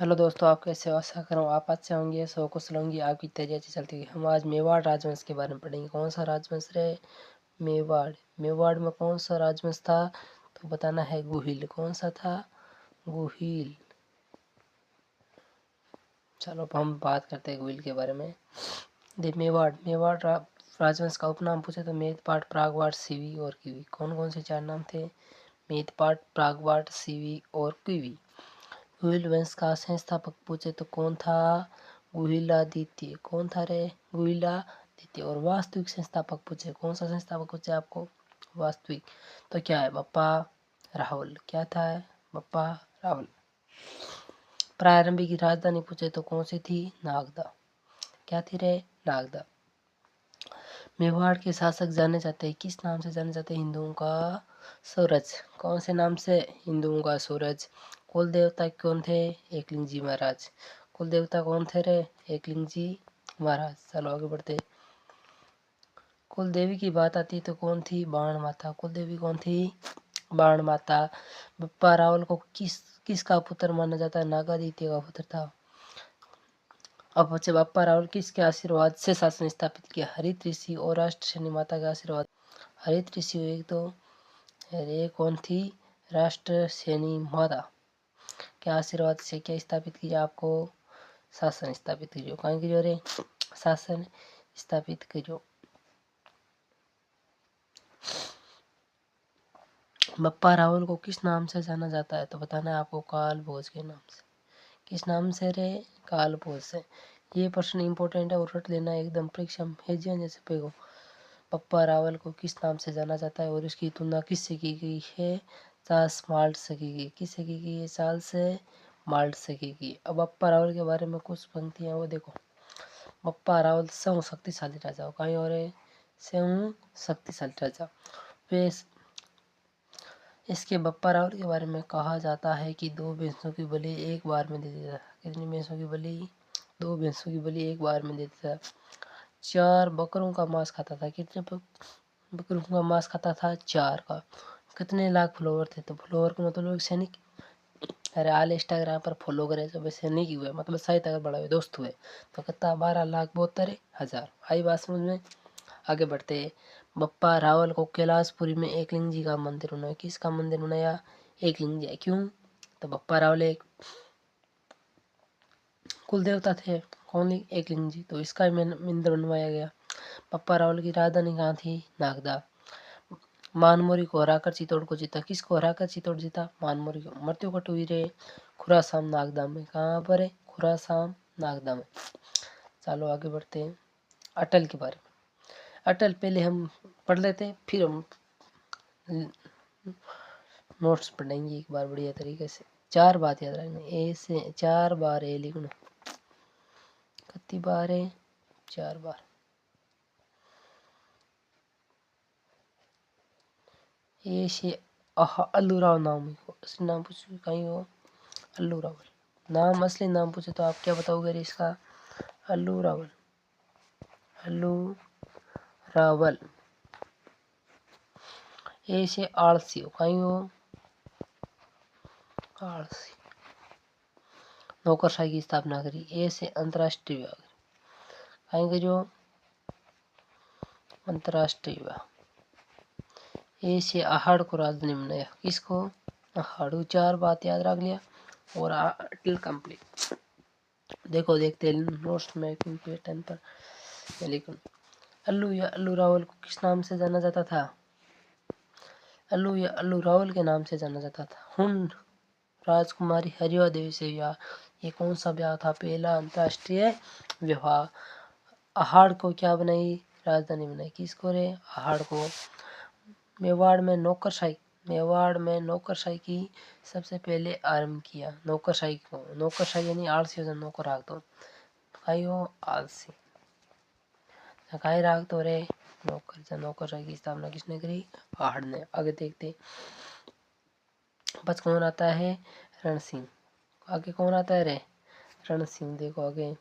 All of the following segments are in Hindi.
हेलो दोस्तों, आप कैसे हो? आशा कर रहा हूँ आप अच्छे होंगे, सो कुशल होंगे, आपकी तैयारी अच्छी चलती है। हम आज मेवाड़ राजवंश के बारे में पढ़ेंगे। कौन सा राजवंश रहे? मेवाड़। मेवाड़ में कौन सा राजवंश था? तो बताना है गुहिल। कौन सा था? गुहिल। चलो अब हम बात करते हैं गुहिल के बारे में। मेवाड़ राजवंश का उपनाम पूछे तो मेदपाट, प्रागवाड़, सिवी और कीवी। कौन कौन से चार नाम थे? मेदपाट, प्रागवाड़, सिवी और कीवी। गुहिल वंश का संस्थापक पूछे तो कौन था? गुहिलादित्य। कौन था रे? गुहिलादित्य। और वास्तविक संस्थापक पूछे, कौन सा संस्थापक पूछे आपको? वास्तविक। तो क्या है? बप्पा राहुल। क्या था? बप्पा राहुल। प्रारंभिक राजधानी पूछे तो कौन सी थी? नागदा। क्या थी रे? नागदा। मेवाड़ के शासक जाने जाते हैं, किस नाम से जाने जाते हैं? हिंदुओं का सूरज। कौन से नाम से? हिंदुओं का सूरज। कुल देवता कौन थे? एकलिंग जी महाराज। कुल देवता कौन थे रे? एकलिंग जी महाराज। चलो आगे बढ़ते। कुल देवी की बात आती तो कौन थी? बाण माता। कुल देवी कौन थी? बाण माता। बप्पा रावल को किसका पुत्र माना जाता है? नागादित्य का पुत्र था। अब बच्चे बप्पा रावल किसके आशीर्वाद से शासन स्थापित किया? हरित ऋषि और राष्ट्रशनी माता का आशीर्वाद। हरित ऋषि एक तो ये कौन थी? राष्ट्रसेनी माता के आशीर्वाद से क्या स्थापित किया? आपको शासन स्थापित करियो। कहाँ करियो रे? शासन स्थापित करियो। बप्पा रावल को किस नाम से जाना जाता है? तो बताना है आपको काल भोज के नाम से। किस नाम से रे? काल भोज से। ये प्रश्न इंपॉर्टेंट है और रट लेना एकदम परीक्षा में हेजिया जैसे पेगो। बप्पा रावल को किस नाम से जाना जाता है और इसकी तुलना किससे की गई है? चार्ल्स माल्ट से की गई। किससे की गई है? चार्ल्स माल्ट से की गई। अब बप्पा रावल के बारे में कुछ पंक्तियां वो देखो। बप्पा रावल स्वयं शक्तिशाली राजा हो। कहीं और स्वयं शक्तिशाली राजा। वे इसके बप्पा रावल के बारे में कहा जाता है कि 2 भैंसों की बलि एक बार में दे देता था। कितनी भैंसों की बलि? 2 भैंसों की बलि एक बार में देता था। 4 बकरों का मांस खाता था। कितने बकरों का मांस खाता था? 4 का। कितने लाख फॉलोवर थे? तो फॉलोवर का मतलब सैनिक। अरे आल इंस्टाग्राम पर फॉलो करे तो सैनिक ही हुए, मतलब शायद अगर बड़ा हुए दोस्त हुए तो कितना 12,72,000। आई बात समझ में? आगे बढ़ते। बप्पा रावल को कैलाशपुरी में एकलिंग जी का मंदिर बनाया। किसका मंदिर बनाया? एकलिंग जी। क्यों? तो बप्पा रावल एक कुल देवता थे। कौन? एकलिंग जी। तो इसका मंदिर बनवाया गया। बप्पा रावल की राजधानी कहाँ थी? नागदा। मानमोरी को हराकर चित्तौड़ को जीता। किसको हराकर चित्तौड़ जीता? मानमोरी को। मृत्यु कट हुई रे खुरासाम नागदा में। कहाँ पर है? खुरासाम नागदा में। चलो आगे बढ़ते हैं अटल के बारे में। अटल पहले हम पढ़ लेते हैं, फिर हम नोट्स पढ़ेंगे एक बार बढ़िया तरीके से। 4 बात याद रखना। ए से 4 बार ए लिखना। कितनी बार है? 4 बार। ए से अल्लू राव नाम को असली नाम पूछो कहीं हो? अल्लू रावल। नाम असली नाम पूछे तो आप क्या बताओगे इसका? अल्लू रावल। अल्लू रावल। ए से आलसी हो कहीं हो? आलसी। नौकरशाही की स्थापना करी। ए से अंतर्राष्ट्रीय विवाह कहीं करियो? अंतर्राष्ट्रीय विवाह। ए से आहड़ को राजधानी बनाया। किसको? आहड़। 4 बात याद रख लिया और अटल कंप्लीट। देखो देखते नोट्स में क्योंकि 10 पर लिखूं। अल्लू या अल्लू रावल को किस नाम से जाना जाता था? अल्लू या अल्लू रावल के नाम से जाना जाता था। हुन राजकुमारी हरिया देवी से विवाह। ये कौन सा ब्याह था? पहला अंतर्राष्ट्रीय विवाह। आहड़ को क्या बनाई? राजधानी बनाई। किसको रे? आहड़ को। मेवाड़ में नौकरशाही की सबसे पहले आरंभ किया। नौकरशाही को, नौकरशाही यानी आलसी हो नौकर राख दो। हो आलसी काई राख दो रे नौकर। नौकरशाही की स्थापना किसने करी? आहड़ ने। आगे देखते बस कौन आता है? रण सिंह। आगे कौन आता है रे? रण सिंह। देखो आगे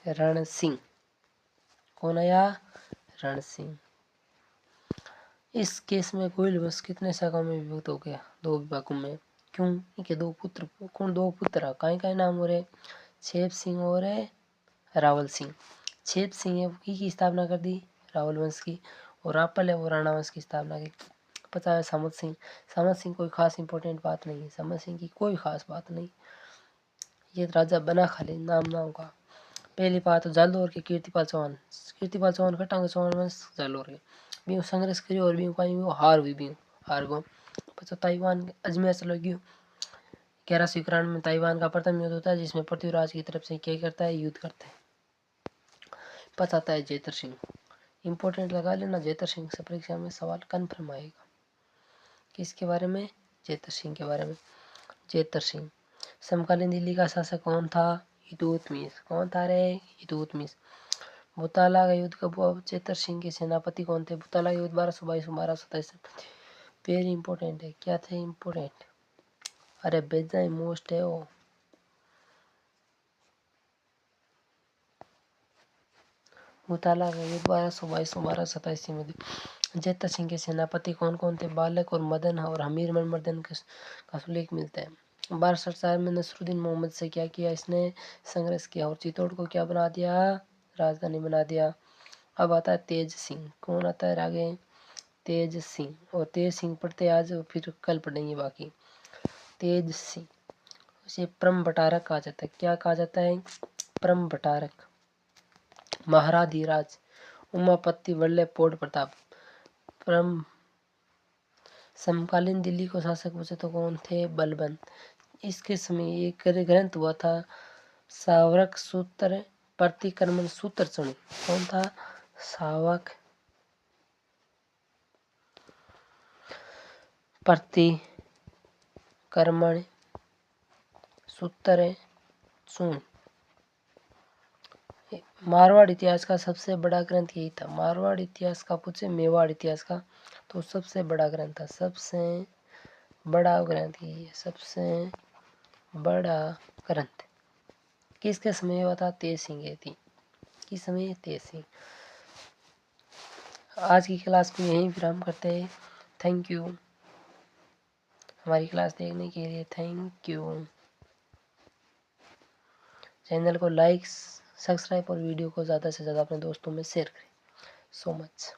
रण सिंह। कौन आया? रण सिंह। इस केस में कोयल वंश कितने शाखाओं में विभक्त हो गया? 2 विभागों में। क्यों? इनके दो पुत्र, कौन दो पुत्र काई नाम हो रहे, छेप सिंह और रावल सिंह। छेप सिंह है की स्थापना कर दी रावल वंश की, और रापल है वो राणा वंश की स्थापना की। पता है सामत सिंह, सामत सिंह कोई खास इंपॉर्टेंट बात नहीं है, सामत सिंह की कोई खास बात नहीं, ये राजा बना खाली नाम का। पहली बात तो जालोर के कीर्तिपाल चौहान, कीर्तिपाल चौहान खटांग चौहान वंश जालोर के बीऊ संघर्ष करियो और बीऊ कहीं वो हार हुई, बीऊ हार गो। पछो ताइवान अजमेर चलो गयो, 1191 में ताइवान का प्रथम युद्ध होता है जिसमें पृथ्वीराज की तरफ से क्या करता है, युद्ध करता है। बताता है जेतर सिंह, इंपॉर्टेंट लगा लेना, जेतर सिंह से परीक्षा में सवाल कन्फर्म आएगा। किसके बारे में? जेतर सिंह के बारे में। जेतर सिंह समकालीन दिल्ली का शासक कौन था? इल्तुतमिश। कौन था रे? इल्तुतमिश। बुताला का युद्ध कब हुआ? जेतर सिंह के सेनापति कौन थे? बुताला का युद्ध 1222 1227। वेरी इंपॉर्टेंट है, क्या थे इंपॉर्टेंट? अरे बेजा मोस्ट है वो। बुताला का युद्ध 1222 1227 में। जेतर सिंह के सेनापति कौन कौन थे? बालक और मदन और हमीर मर्दन का उल्लेख मिलता है। 1247 में नसरुद्दीन मोहम्मद से क्या किया, इसने संघर्ष किया और चित्तौड़ को क्या बना दिया, राजधानी बना दिया। अब आता है तेज सिंह, कौन आता है आगे? तेज सिंह। और तेज सिंह पढ़ते आज, फिर कल पढ़ेंगे बाकी। तेज सिंह उसे परम बटारक कहा जाता है। क्या कहा जाता है? परम बटारक। महाराधिराज उमापति वल्लभ पोड़ प्रताप परम। समकालीन दिल्ली को शासक पूछे तो कौन थे? बलबंत। इसके समय एक ग्रंथ हुआ था सावरक सूत्र प्रतिक्रमण सूत्र चुनी। कौन था? सावक प्रतिक्रमण सूत्र चुन। मारवाड़ इतिहास का सबसे बड़ा ग्रंथ यही था। मारवाड़ इतिहास का पूछे, मेवाड़ इतिहास का, तो सबसे बड़ा ग्रंथ था, सबसे बड़ा ग्रंथ यही है, सबसे बड़ा ग्रंथ। किसके समय हुआ था? तेज सिंह थी। किस समय? तेज सिंह। आज की क्लास को यहीं विराम करते हैं। थैंक यू हमारी क्लास देखने के लिए, थैंक यू। चैनल को लाइक सब्सक्राइब और वीडियो को ज़्यादा से ज़्यादा अपने दोस्तों में शेयर करें। So much.